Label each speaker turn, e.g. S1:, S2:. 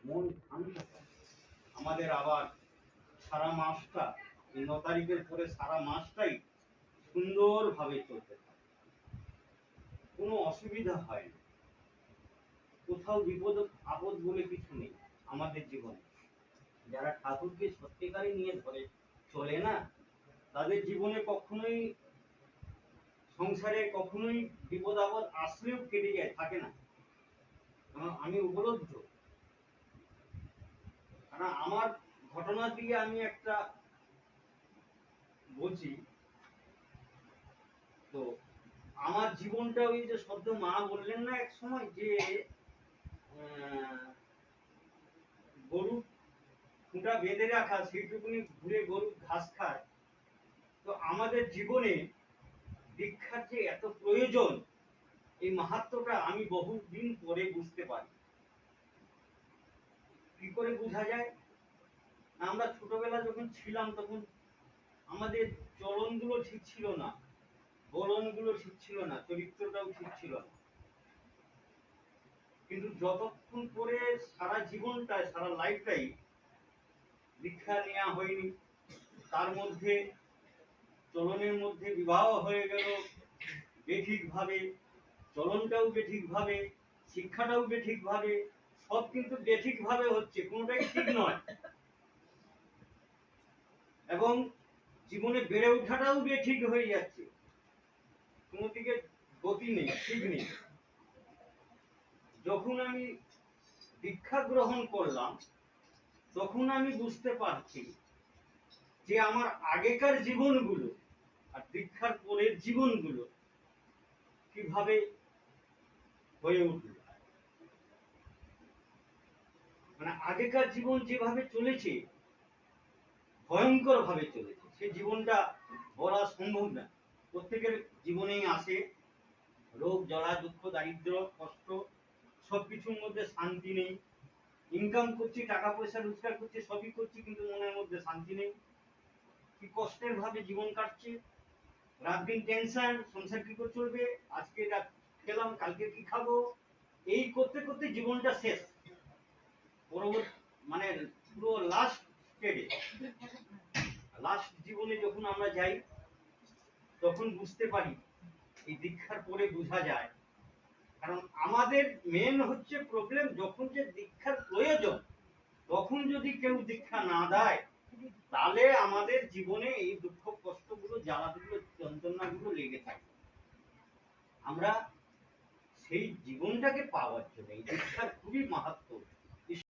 S1: মন ঠান্ডা হয়। আমাদের আবার সারা মাসটা এই 9 তারিখের পরে সারা মাসটাই সুন্দরভাবে চলতে থাকে, কোনো অসুবিধা হয় না, কোথাও বিপদ আপদ বলে কিছু নেই আমাদের জীবনে। যারা ঠাকুরকে সত্যিকারে নিয়ে ধরে চলে না, তাদের জীবনে কখনোই সংসারে কখনোই বিপদ আপদ আসলেও কেটে যায়, থাকে না। আমি উপলব্ধ, কারণ আমার ঘটনা দিয়ে আমি একটা বলছি। তো আমার জীবনটা ওই যে শব্দ মা বললেন না এক সময় যে গরু খুঁটা বেঁধে রাখা সেইটুকুনি ঘুরে গরু ঘাস খায়। তো আমাদের জীবনে দীক্ষার যে এত প্রয়োজন, এই মাহাত্ম্যটা আমি বহুদিন পরে বুঝতে পারি। কি করে বোঝা যায়? আমরা ছোটবেলা যখন ছিলাম তখন আমাদের চলনগুলো ঠিক ছিল না, বলনগুলো ঠিক ছিল না, চরিত্রটাও ঠিক ছিল না। কিন্তু যতক্ষণ করে সারা জীবনটাই সারা লাইফটাই দীক্ষা নেওয়া হয়নি, তার মধ্যে চলনের মধ্যে বিবাহ হয়ে গেল বেঠিকভাবে, চলনটাও বেঠিকভাবে, শিক্ষাটাও বেঠিকভাবে, সব কিন্তু বেঠিকভাবে হচ্ছে, কোনোটাই ঠিক নয়। এবং জীবনে বেড়ে ওঠাটাও বেঠিক হয়ে যাচ্ছে, কোনো দিকে গতি নেই, ঠিক নেই। যখন আমি দীক্ষা গ্রহণ করলাম তখন আমি বুঝতে পারছি যে আমার আগেকার জীবনগুলো আর দীক্ষার পরের জীবনগুলো কিভাবে হয়ে উঠল। মানে আগেকার জীবন যেভাবে চলেছে, ভয়ঙ্কর ভাবে চলেছে, সেই জীবনটা বলা সম্ভব না। প্রত্যেকের জীবনেই আসে রোগ জ্বালা দুঃখ দারিদ্র কষ্ট, সবকিছুর মধ্যে শান্তি নেই। ইনকাম করছি, টাকা পয়সা রোজগার করছি, সবই করছি, কিন্তু মনের মধ্যে শান্তি নেই। কি কষ্টের ভাবে জীবন কাটছে, রাত দিন টেনশন, সংসার কি করে চলবে, আজকে রাত খেলাম কালকে কি খাবো, এই করতে করতে জীবনটা শেষ। পরবর্তী মানে পুরো লাস্ট স্টেজে, লাস্ট জীবনে যখন আমরা যাই তখন বুঝতে পারি, এই দীক্ষার পরে বোঝা যায়। কারণ আমাদের মেন হচ্ছে প্রবলেম, যখন যে দীক্ষার প্রয়োজন তখন যদি কেউ দীক্ষা না দেয়, তাহলে আমাদের জীবনে এই দুঃখ কষ্টগুলো জ্বালাগুলো যন্ত্রণাগুলো লেগে থাকে। আমরা সেই জীবনটাকে পাওয়ার জন্য এই দীক্ষার খুবই মাহাত্ম্য।